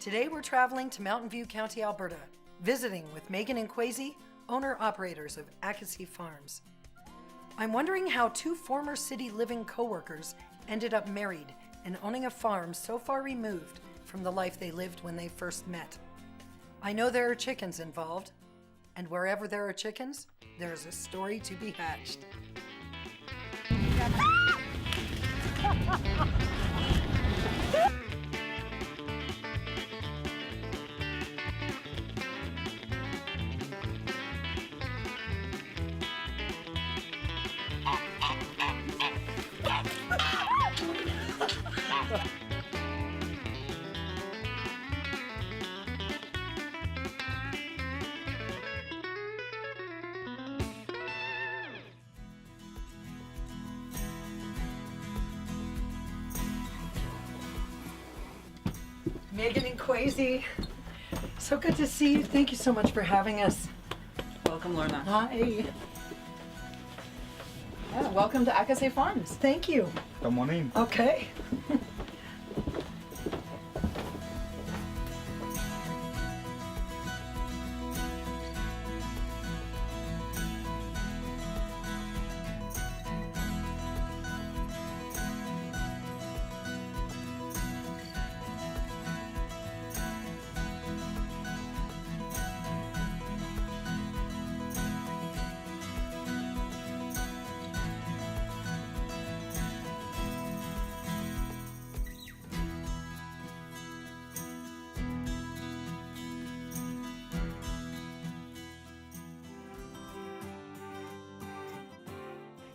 Today we're traveling to Mountain View County, Alberta, visiting with Meghan and Kwesi, owner-operators of Akesi Farms. I'm wondering how two former city living co-workers ended up married and owning a farm so far removed from the life they lived when they first met. I know there are chickens involved, and wherever there are chickens, there's a story to be hatched. Meghan and Kwesi, so good to see you. Thank you so much for having us. Welcome, Lorna. Hi. Yeah, welcome to Akesi Farms. Thank you. Good morning. Okay.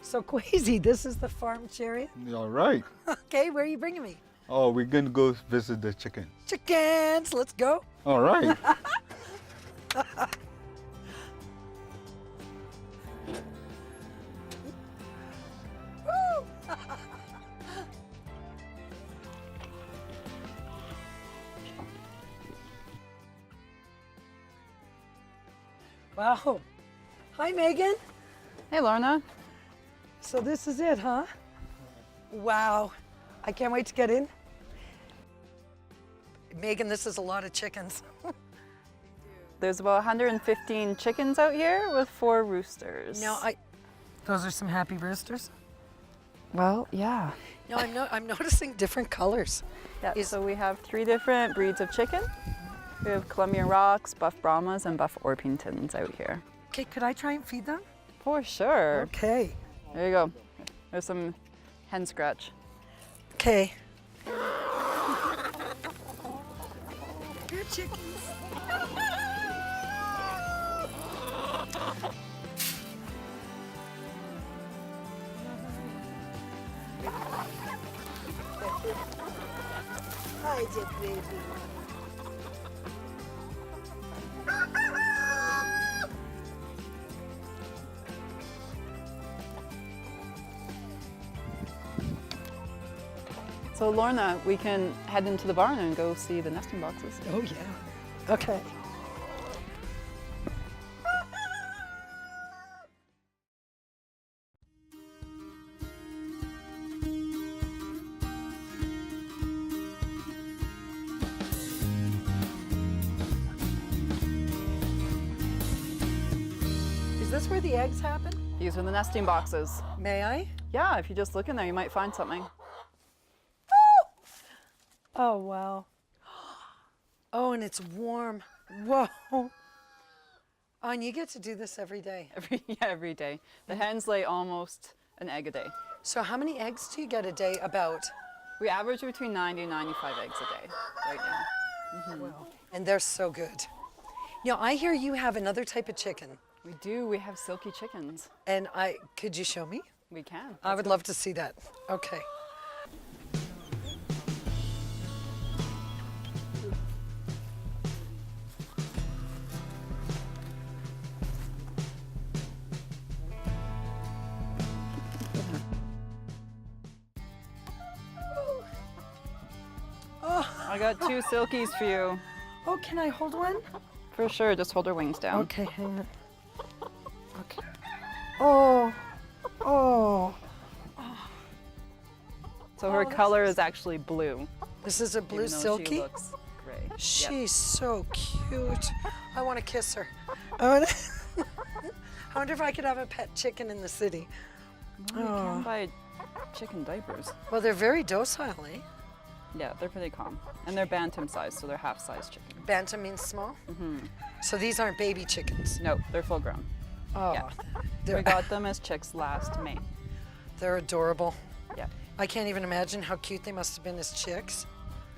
So Kwesi, this is the farm chariot. All right. Okay, where are you bringing me? Oh, we're going to go visit the chickens. Chickens, let's go. All right. Woo! Wow. Hi, Meghan. Hey, Lorna. So this is it, huh? Wow. I can't wait to get in. Meghan, this is a lot of chickens. There's about 115 chickens out here with 4 roosters. Now, those are some happy roosters. Well, yeah. No, I'm noticing different colors. Yeah, so we have 3 different breeds of chicken. We have Colombian Rocks, Buff Brahmas, and Buff Orpingtons out here. Okay, could I try and feed them? For sure. Okay. There you go. There's some hen scratch. Okay. Here, chickens. Hi, dear baby. So Lorna, we can head into the barn and go see the nesting boxes. Oh, yeah. Okay. Is this where the eggs happen? These are the nesting boxes. May I? Yeah, if you just look in there, you might find something. Oh, wow. Oh, and it's warm. Whoa. Oh, and you get to do this every day. Every day. The hens lay almost an egg a day. So how many eggs do you get a day about? We average between 90 and 95 eggs a day right now. Mm-hmm. Wow. And they're so good. You know, I hear you have another type of chicken. We do. We have silky chickens. And could you show me? We can. I would love to see that. Okay. I got 2 silkies for you. Oh, can I hold one? For sure. Just hold her wings down. Okay, hang on. Okay. Oh, oh. So her Oh, color is actually blue. This is a blue even though silky? She looks gray. She's so cute. I want to kiss her. I wonder if I could have a pet chicken in the city. You can buy chicken diapers. Well, they're very docile, eh? Yeah, they're pretty calm. And they're bantam size, so they're half-size chicken. Bantam means small? So these aren't baby chickens? No, they're full grown. Oh, Yeah. they're, We got them as chicks last May. they're adorable. Yeah. I can't even imagine how cute they must have been as chicks.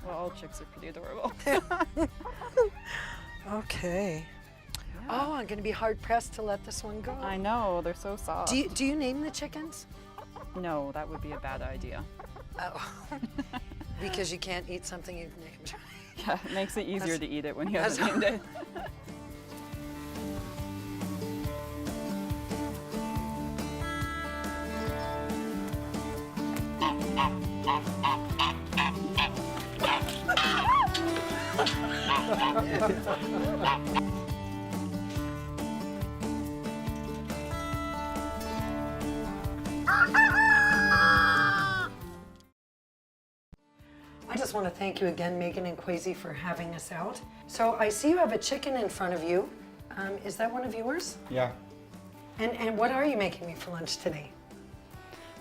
Well, all chicks are pretty adorable. Okay. Oh, I'm going to be hard pressed to let this one go. I know, they're so soft. Do you name the chickens? No, that would be a bad idea. Oh, because you can't eat something you've named. Yeah, it makes it easier That's- to eat it when you haven't named it. I just want to thank you again, Meghan and Kwesi, for having us out. So I see you have a chicken in front of you. Is that one of yours? Yeah. And what are you making me for lunch today?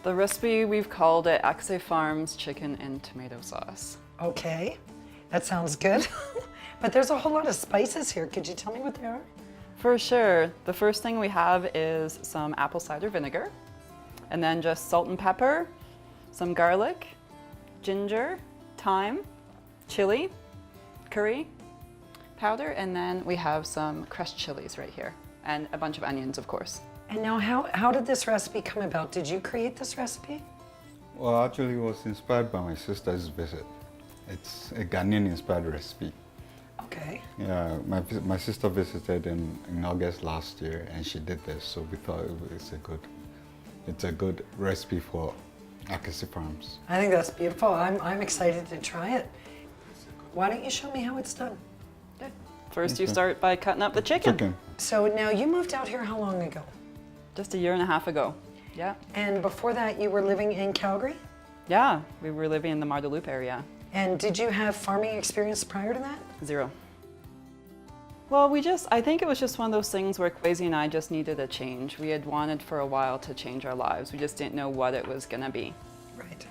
The recipe, we've called it Akesi Farms chicken and tomato sauce. Okay, that sounds good. But there's a whole lot of spices here. Could you tell me what they are? For sure. The first thing we have is some apple cider vinegar, and then just salt and pepper, some garlic, ginger, thyme, chili, curry powder, and then we have some crushed chilies right here, and a bunch of onions, of course. And now how did this recipe come about? Did you create this recipe? Well, actually, it was inspired by my sister's visit. It's a Ghanaian-inspired recipe. Okay. Yeah, my sister visited in August last year, and she did this, so we thought it's a good recipe for Akesi Farms. I think that's beautiful. I'm excited to try it. Why don't you show me how it's done? Okay. First, you start by cutting up the chicken. Chicken. So now you moved out here how long ago? Just a year and a half ago. Yeah. And before that you were living in Calgary? Yeah, we were living in the Marda Loop area. And did you have farming experience prior to that? 0. Well, I think it was just one of those things where Kwesi and I just needed a change. We had wanted for a while to change our lives. We just didn't know what it was gonna be. Right.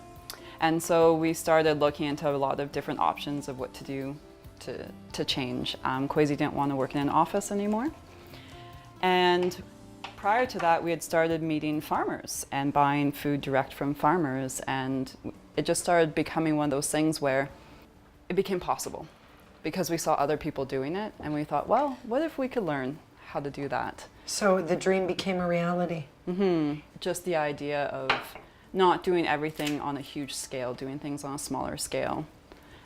And so we started looking into a lot of different options of what to do to change. Kwesi didn't want to work in an office anymore. And prior to that, we had started meeting farmers and buying food direct from farmers. And it just started becoming one of those things where it became possible because we saw other people doing it. And we thought, well, what if we could learn how to do that? So the dream became a reality. Just the idea of not doing everything on a huge scale, doing things on a smaller scale,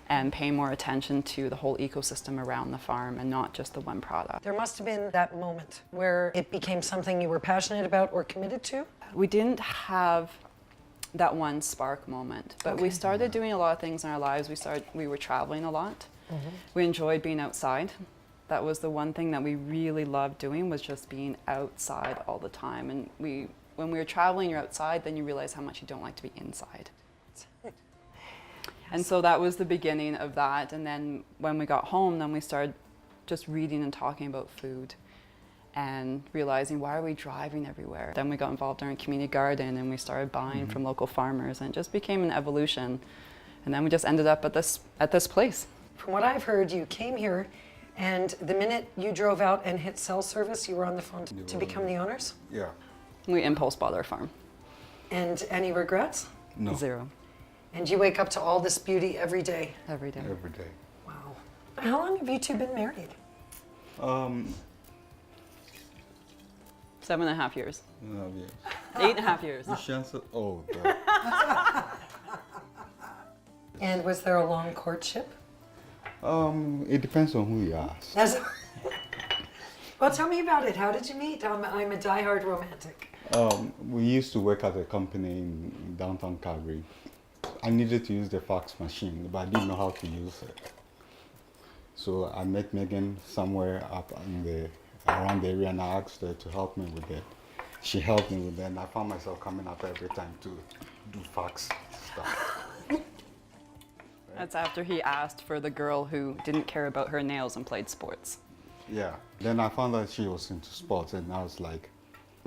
and paying more attention to the whole ecosystem around the farm and not just the one product. There must have been that moment where it became something you were passionate about or committed to? We didn't have that one spark moment, but we Okay. started doing a lot of things in our lives. We were traveling a lot. We enjoyed being outside. That was the one thing that we really loved doing, was just being outside all the time. And when we were traveling, you're outside, then you realize how much you don't like to be inside. And so that was the beginning of that. And then when we got home, then we started just reading and talking about food and realizing, why are we driving everywhere? Then we got involved in our community garden and we started buying from local farmers, and it just became an evolution. And then we just ended up at this place. From what I've heard, you came here and the minute you drove out and hit cell service, you were on the phone to become the owners? Yeah. We impulse bought our farm. And any regrets? No. 0. And you wake up to all this beauty every day? Every day. Every day. Wow. How long have you two been married? 7.5 years. No, yeah. 8.5 years. The chance of, oh, God. And was there a long courtship? It depends on who you ask. Well, tell me about it. How did you meet? I'm a diehard romantic. We used to work at a company in downtown Calgary. I needed to use the fax machine, but I didn't know how to use it. So I met Meghan somewhere up around the area, and I asked her to help me with it. She helped me with it, and I found myself coming up every time to do fax stuff. That's after he asked for the girl who didn't care about her nails and played sports. Yeah. Then I found out she was into sports, and I was like,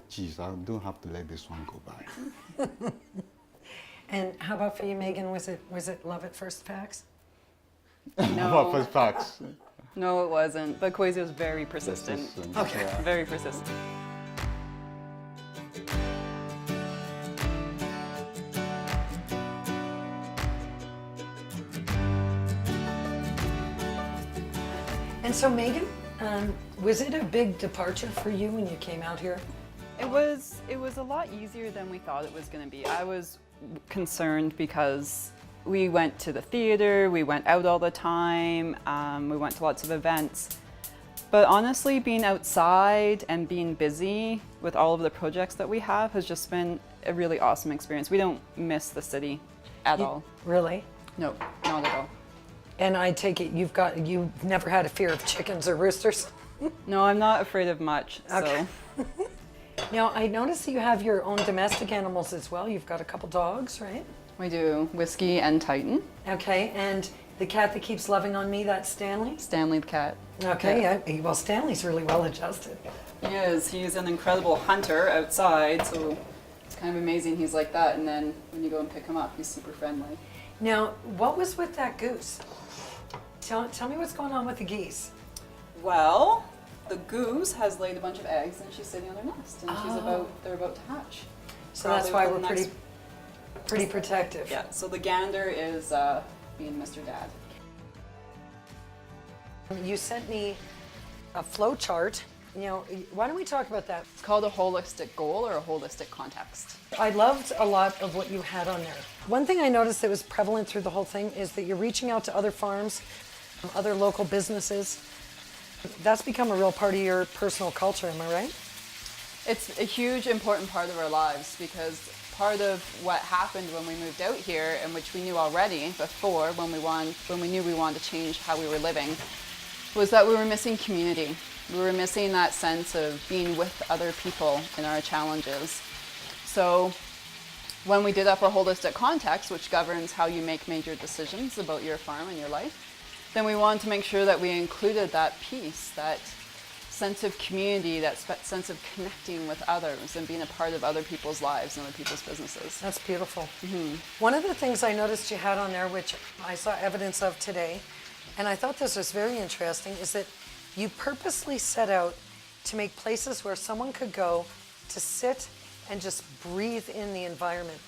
geez, I don't have to let this one go by. And how about for you, Megan? Was it love at first facts? Well, first facts. No, it wasn't. But Kwesi was very persistent. Okay. Yeah. Very persistent. And so, Megan, was it a big departure for you when you came out here? It was a lot easier than we thought it was going to be. I was concerned because we went to the theater, we went out all the time, we went to lots of events. But honestly, being outside and being busy with all of the projects that we have has just been a really awesome experience. We don't miss the city at all. Really? No, not at all. And I take it you've never had a fear of chickens or roosters? No, I'm not afraid of much. Okay. So Now, I noticed that you have your own domestic animals as well. You've got a couple dogs, right? we do Whiskey and Titan. Okay, and the cat that keeps loving on me, that's Stanley? Stanley the cat. Okay, yeah. Well, Stanley's really well adjusted. He is. He's an incredible hunter outside, so it's kind of amazing he's like that. And then when you go and pick him up, he's super friendly. Now, what was with that goose? Tell me what's going on with the geese. Well, the goose has laid a bunch of eggs and she's sitting on her nest, and they're about to hatch. So that's Probably why within we're the next- pretty protective. Yeah. So the gander is being Mr. Dad. You sent me a flow chart. You know, why don't we talk about that? It's called a holistic goal or a holistic context. I loved a lot of what you had on there. One thing I noticed that was prevalent through the whole thing is that you're reaching out to other farms, other local businesses. That's become a real part of your personal culture, am I right? It's a huge, important part of our lives, because part of what happened when we moved out here, and which we knew already before when we knew we wanted to change how we were living, was that we were missing community. We were missing that sense of being with other people in our challenges. So when we did up our holistic context, which governs how you make major decisions about your farm and your life, then we wanted to make sure that we included that piece, that sense of community, that sense of connecting with others and being a part of other people's lives and other people's businesses. That's beautiful. One of the things I noticed you had on there, which I saw evidence of today, and I thought this was very interesting, is that you purposely set out to make places where someone could go to sit and just breathe in the environment,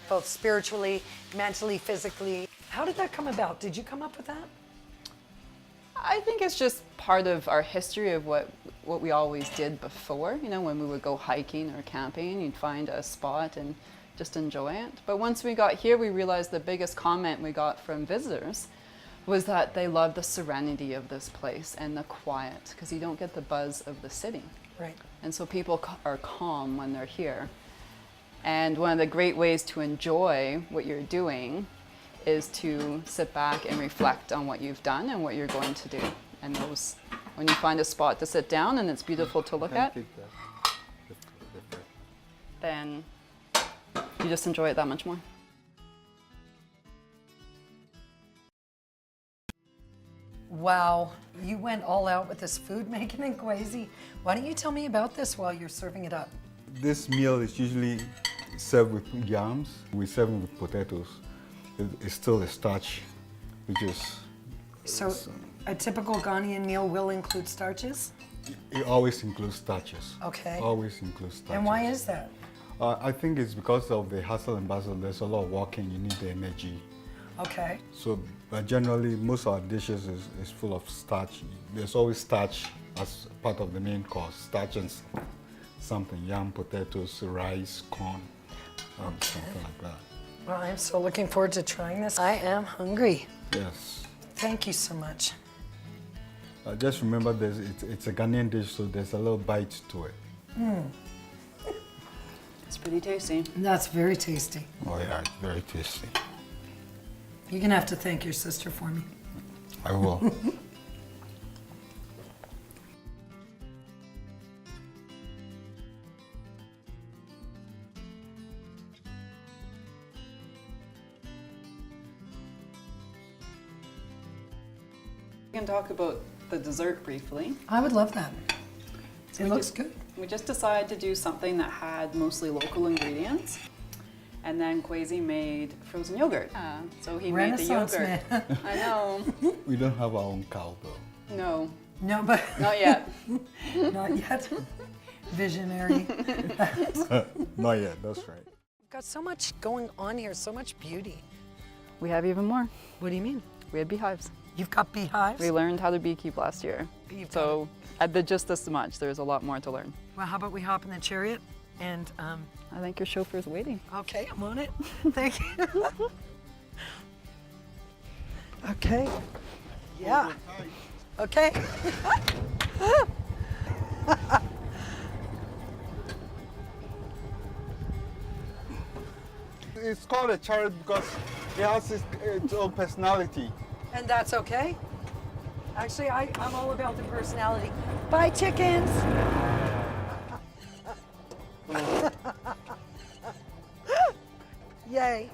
both spiritually, mentally, physically. How did that come about? Did you come up with that? I think it's just part of our history of what we always did before. You know, when we would go hiking or camping, you'd find a spot and just enjoy it. But once we got here, we realized the biggest comment we got from visitors was that they love the serenity of this place and the quiet, because you don't get the buzz of the city. Right. And so people are calm when they're here. And one of the great ways to enjoy what you're doing is to sit back and reflect on what you've done and what you're going to do. And when you find a spot to sit down and it's beautiful to look at, then you just enjoy it that much more. Wow, you went all out with this food, Meghan and Kwesi. Why don't you tell me about this while you're serving it up? This meal is usually served with yams. We serve it with potatoes. It's still a starch, which is... So a typical Ghanaian meal will include starches? It always includes starches. Okay. Always includes starches. And why is that? I think it's because of the hustle and bustle. There's a lot of walking. You need the energy. Okay. So generally, most of our dishes is full of starch. There's always starch as part of the main course. Starch and something, yam, potatoes, rice, corn, something like that. Well, I'm so looking forward to trying this. I am hungry. Yes. Thank you so much. Just remember, it's a Ghanaian dish, so there's a little bite to it. It's pretty tasty. That's very tasty. Oh yeah, it's very tasty. You're gonna have to thank your sister for me. I will. can talk about the dessert briefly. I would love that. It looks good. We just decided to do something that had mostly local ingredients. And then Kwesi made frozen yogurt. So he made the Renaissance yogurt. man. I know. We don't have our own cow though. No, No, but not yet. not yet. Visionary. Not yet, that's right. We've got so much going on here, so much beauty. We have even more. What do you mean? We had beehives. You've got beehives? We learned how to beekeep last year. You've So at the just this much, there's a lot more to learn. Well, how about we hop in the chariot and, I think your chauffeur's waiting. okay, I'm on it. Thank you. Okay. Yeah. Okay. It's called a chariot because it has its own personality. And that's okay? Actually, I'm all about the personality. Bye, chickens. Yay.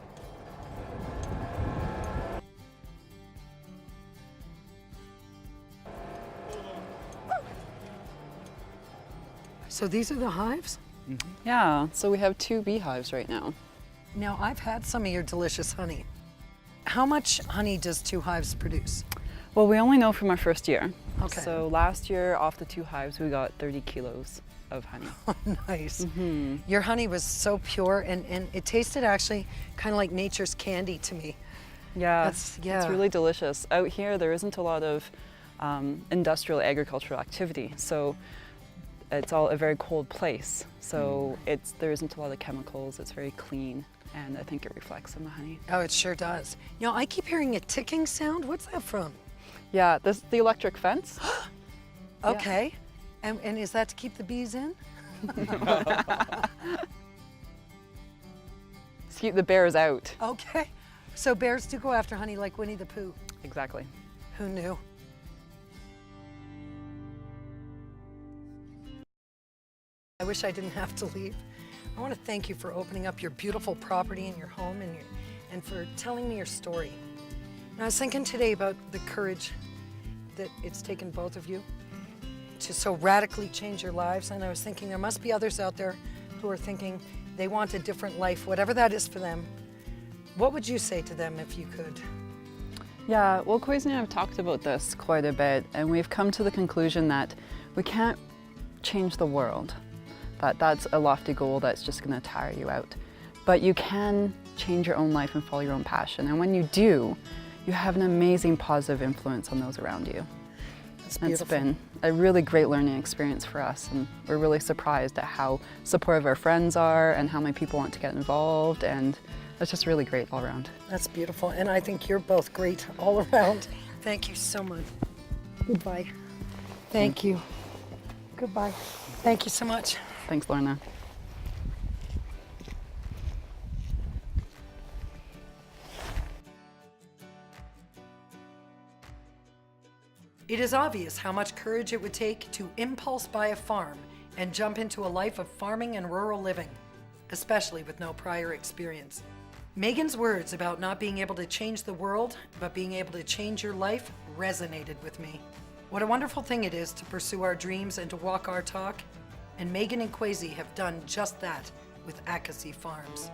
So these are the hives? Yeah, so we have 2 beehives right now. Now, I've had some of your delicious honey. How much honey does 2 hives produce? Well, we only know from our first year. Okay. So last year, off the 2 hives, we got 30 kilos of honey. Nice. Your honey was so pure, and it tasted actually kind of like nature's candy to me. Yeah, That's- yeah. it's really delicious. Out here, there isn't a lot of industrial agricultural activity, so it's all a very cold place. So there isn't a lot of chemicals. It's very clean, and I think it reflects in the honey. Oh, it sure does. You know, I keep hearing a ticking sound. What's that from? Yeah, this is the electric fence. Okay. And is that to keep the bees in? To keep the bears out. Okay. So bears do go after honey like Winnie the Pooh. Exactly. Who knew? I wish I didn't have to leave. I want to thank you for opening up your beautiful property and your home and for telling me your story. And I was thinking today about the courage that it's taken both of you to so radically change your lives. And I was thinking there must be others out there who are thinking they want a different life, whatever that is for them. What would you say to them if you could? Yeah, well, Kwesi and I have talked about this quite a bit, and we've come to the conclusion that we can't change the world. That's a lofty goal that's just going to tire you out. But you can change your own life and follow your own passion. And when you do, you have an amazing positive influence on those around you. That's It's beautiful. been a really great learning experience for us, and we're really surprised at how supportive our friends are and how many people want to get involved, and it's just really great all around. That's beautiful. And I think you're both great all around. Thank you so much. Goodbye. Thank you. Goodbye. Thank you so much. Thanks, Lorna. It is obvious how much courage it would take to impulse buy a farm and jump into a life of farming and rural living, especially with no prior experience. Megan's words about not being able to change the world, but being able to change your life resonated with me. What a wonderful thing it is to pursue our dreams and to walk our talk. And Meghan and Kwesi have done just that with Akesi Farms.